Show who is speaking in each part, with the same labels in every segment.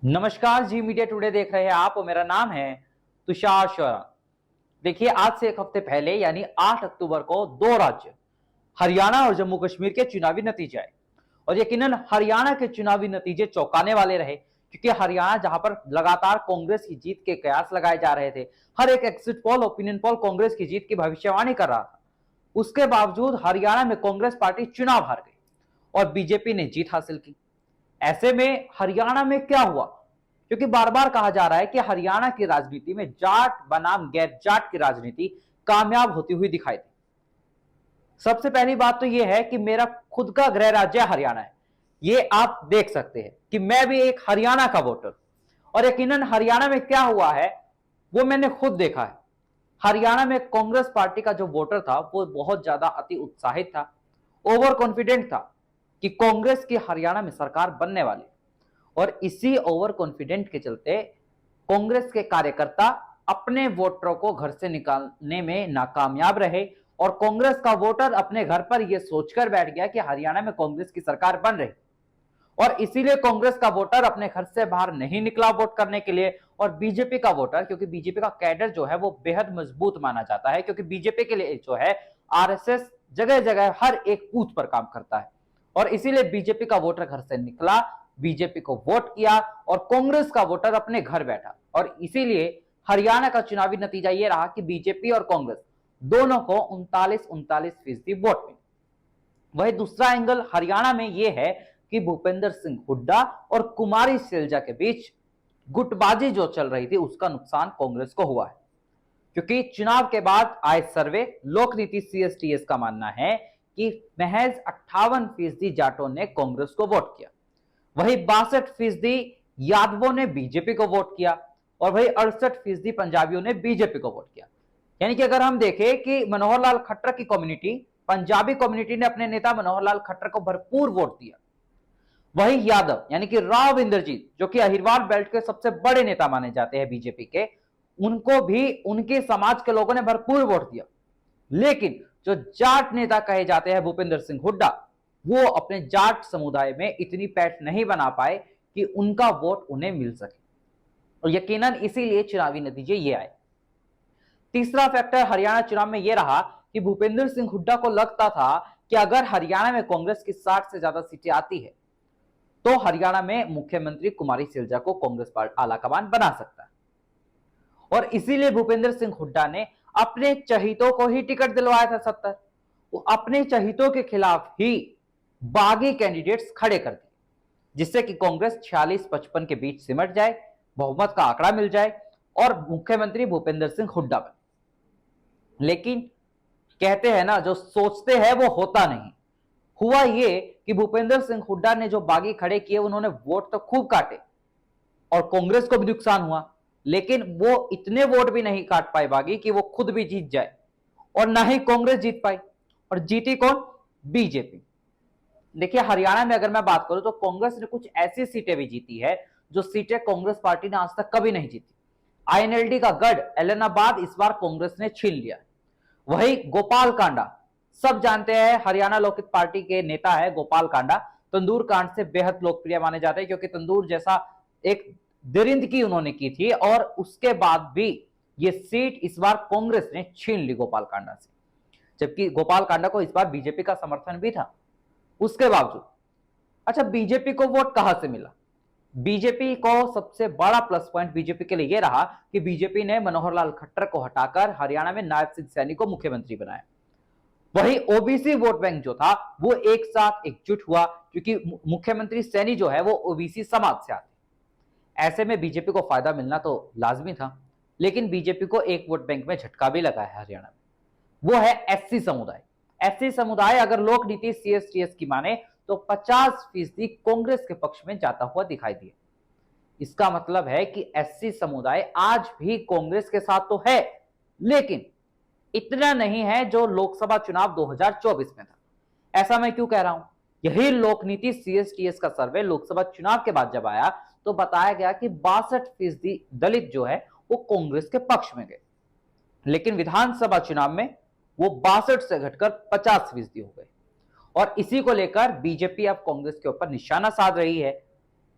Speaker 1: नमस्कार जी, media today देख रहे हैं आप और मेरा नाम है तुषार शौरा। देखिए, आज से एक हफ्ते पहले यानी 8 अक्टूबर को दो राज्य हरियाणा और जम्मू कश्मीर के चुनावी नतीजे आए और यकीनन हरियाणा के चुनावी नतीजे चौंकाने वाले रहे, क्योंकि हरियाणा जहां पर लगातार कांग्रेस की जीत के कयास लगाए जा रहे थे, हर एक exit poll, opinion poll Congress की जीत की भविष्यवाणी कर रहा था। उसके बावजूद हरियाणा में कांग्रेस पार्टी चुनाव हार गई और बीजेपी ने जीत हासिल की। ऐसे में हरियाणा में क्या हुआ? क्योंकि बार बार कहा जा रहा है कि हरियाणा की राजनीति में जाट बनाम गैर जाट की राजनीति कामयाब होती हुई दिखाई दी। सबसे पहली बात तो यह है कि मेरा खुद का गृह राज्य हरियाणा है। ये आप देख सकते हैं कि मैं भी एक हरियाणा का वोटर, और यकीनन हरियाणा में क्या हुआ है वो मैंने खुद देखा है। हरियाणा में कांग्रेस पार्टी का जो वोटर था वो बहुत ज्यादा अति उत्साहित था, ओवर कॉन्फिडेंट था कि कांग्रेस की हरियाणा में सरकार बनने वाली। और इसी ओवर कॉन्फिडेंट के चलते कांग्रेस के कार्यकर्ता अपने वोटरों को घर से निकालने में नाकामयाब रहे और कांग्रेस का वोटर अपने घर पर यह सोचकर बैठ गया कि हरियाणा में कांग्रेस की सरकार बन रही, और इसीलिए कांग्रेस का वोटर अपने घर से बाहर नहीं निकला वोट करने के लिए। और बीजेपी का वोटर, क्योंकि बीजेपी का कैडर जो है वो बेहद मजबूत माना जाता है, क्योंकि बीजेपी के लिए जो है आरएसएस जगह जगह हर एक बूथ पर काम करता है, और इसीलिए बीजेपी का वोटर घर से निकला, बीजेपी को वोट किया और कांग्रेस का वोटर अपने घर बैठा। और इसीलिए हरियाणा का चुनावी नतीजा यह रहा कि बीजेपी और कांग्रेस दोनों को 39-39% वोट मिले। वही दूसरा एंगल हरियाणा में यह है कि भूपेंद्र सिंह हुड्डा और कुमारी सैलजा के बीच गुटबाजी जो चल रही थी उसका नुकसान कांग्रेस को हुआ है, क्योंकि चुनाव के बाद आए सर्वे लोक नीति CSTS का मानना है कि महज 58% जाटों ने कांग्रेस को वोट किया, वही 62% यादवों ने बीजेपी को वोट किया और वही 68% पंजाबियों ने बीजेपी को वोट किया। यानी कि अगर हम देखें कि मनोहर लाल खट्टर की कम्युनिटी, पंजाबी कम्युनिटी ने अपने नेता मनोहर लाल खट्टर को भरपूर वोट दिया, वही यादव यानी कि राव इंद्रजीत जो कि अहिरवार बेल्ट के सबसे बड़े नेता माने जाते हैं बीजेपी के, उनको भी उनके समाज के लोगों ने भरपूर वोट दिया। लेकिन जो जाट नेता कहे जाते हैं भूपेंद्र सिंह हुड्डा, वो अपने जाट समुदाय में इतनी पैठ नहीं बना पाए कि उनका वोट उन्हें मिल सके, और यकीनन इसीलिए चुनावी नतीजे ये आए। तीसरा फैक्टर हरियाणा चुनाव में यह रहा कि भूपेंद्र सिंह हुड्डा को लगता था कि अगर हरियाणा में कांग्रेस की 60 से ज्यादा सीटें आती है तो हरियाणा में मुख्यमंत्री कुमारी सैलजा को कांग्रेस पार्टी आलाकमान बना सकता है, और इसीलिए भूपेंद्र सिंह हुड्डा ने अपने चहितों को ही टिकट दिलवाया था 70। वो अपने चहितों के खिलाफ ही बागी कैंडिडेट्स खड़े कर दिए, जिससे कि कांग्रेस 46-55 के बीच सिमट जाए, बहुमत का आंकड़ा मिल जाए और मुख्यमंत्री भूपेंद्र सिंह हुड्डा बने। लेकिन कहते हैं ना, जो सोचते हैं वो होता नहीं। हुआ ये कि भूपेंद्र सिंह हुड्डा ने जो बागी खड़े किए उन्होंने वोट तो खूब काटे और कांग्रेस को भी नुकसान हुआ, लेकिन वो इतने वोट भी नहीं काट पाए बागी कि वो खुद भी जीत जाए, और ना ही कांग्रेस जीत पाई। और जीती कौन? बीजेपी। देखिए, हरियाणा में अगर मैं बात करूं तो कांग्रेस ने कुछ ऐसी सीटें भी जीती है जो सीटें कांग्रेस पार्टी ने आज तक कभी नहीं जीती। INLD का गढ़ एलनाबाद इस बार कांग्रेस ने छीन लिया। वही गोपाल कांडा, सब जानते हैं हरियाणा लोकहित पार्टी के नेता है गोपाल कांडा, तंदूर कांड से बेहद लोकप्रिय माने जाते हैं, क्योंकि तंदूर जैसा एक दरिंदगी उन्होंने की थी, और उसके बाद भी ये सीट इस बार कांग्रेस ने छीन ली गोपाल कांडा से, जबकि गोपाल कांडा को इस बार बीजेपी का समर्थन भी था उसके बावजूद। अच्छा, बीजेपी को वोट कहां से मिला? बीजेपी को सबसे बड़ा प्लस पॉइंट बीजेपी के लिए यह रहा कि बीजेपी ने मनोहर लाल खट्टर को हटाकर हरियाणा में नायब सिंह सैनी को मुख्यमंत्री बनाया। वही ओबीसी वोट बैंक जो था वो एक साथ एकजुट हुआ, क्योंकि मुख्यमंत्री सैनी जो है वो ओबीसी समाज से आते। ऐसे में बीजेपी को फायदा मिलना तो लाजमी था, लेकिन बीजेपी को एक वोट बैंक में झटका भी लगा है हरियाणा में, वो है एससी समुदाय। एससी समुदाय अगर लोक नीति CSTS की माने तो 50% कांग्रेस के पक्ष में जाता हुआ दिखाई दिया। इसका मतलब है कि एससी समुदाय आज भी कांग्रेस के साथ तो है, लेकिन इतना नहीं है जो लोकसभा चुनाव 2024 में था। ऐसा मैं क्यों कह रहा हूं? यही लोक नीति CSTS का सर्वे लोकसभा चुनाव के बाद जब आया तो बताया गया कि 62% दलित जो है वो कांग्रेस के पक्ष में गए, लेकिन विधानसभा चुनाव में वो 62 से घटकर 50% हो गए। और इसी को लेकर बीजेपी अब कांग्रेस के ऊपर निशाना साध रही है,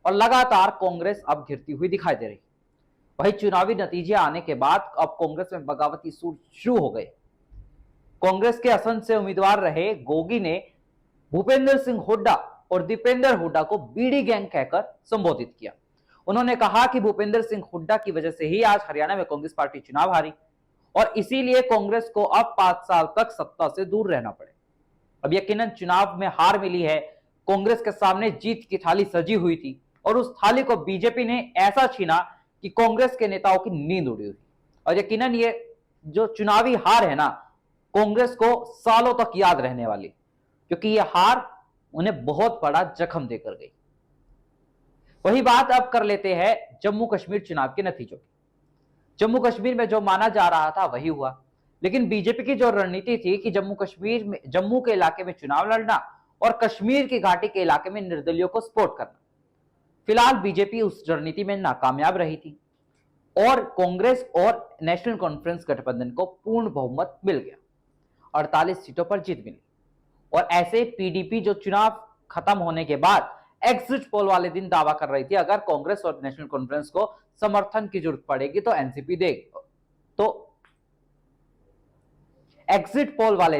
Speaker 1: और लगातार कांग्रेस अब गिरती हुई दिखाई दे रही। वही चुनावी नतीजे आने के बाद अब कांग्रेस में बगावती सूर शुरू हो गए। कांग्रेस के असंध से उम्मीदवार रहे गोगी ने भूपेंद्र सिंह हुड्डा और दीपेंद्र हुड्डा को बीड़ी गैंग कहकर संबोधित किया। उन्होंने कहा कि भूपेंद्र सिंह हुड्डा की वजह से ही आज हरियाणा में कांग्रेस पार्टी चुनाव हारी और इसीलिए कांग्रेस को अब 5 साल तक सत्ता से दूर रहना पड़े। अब यकीनन चुनाव में हार मिली है, कांग्रेस के सामने जीत की थाली सजी हुई थी और उस थाली को बीजेपी ने ऐसा छीना कि कांग्रेस के नेताओं की नींद उड़ी हुई। और यकीनन ये जो चुनावी हार है ना, कांग्रेस को सालों तक याद रहने वाली, क्योंकि ये हार उन्हें बहुत बड़ा जख्म देकर गई। वही बात अब कर लेते हैं जम्मू कश्मीर चुनाव के नतीजों की। जम्मू कश्मीर में जो माना जा रहा था वही हुआ, लेकिन बीजेपी की जो रणनीति थी कि जम्मू के इलाके में चुनाव लड़ना और कश्मीर की घाटी के इलाके में निर्दलियों को सपोर्ट करना, फिलहाल बीजेपी उस रणनीति में नाकामयाब रही थी और कांग्रेस और नेशनल कॉन्फ्रेंस गठबंधन को पूर्ण बहुमत मिल गया, 48 सीटों पर जीत मिली। और ऐसे पीडीपी जो चुनाव खत्म होने के बाद एग्जिट पोल वाले दिन दावा कर रही थी अगर कांग्रेस और नेशनल कॉन्फ्रेंस को समर्थन की जरूरत पड़ेगी तो एनसीपी देगी, तो एग्जिट पोल वाले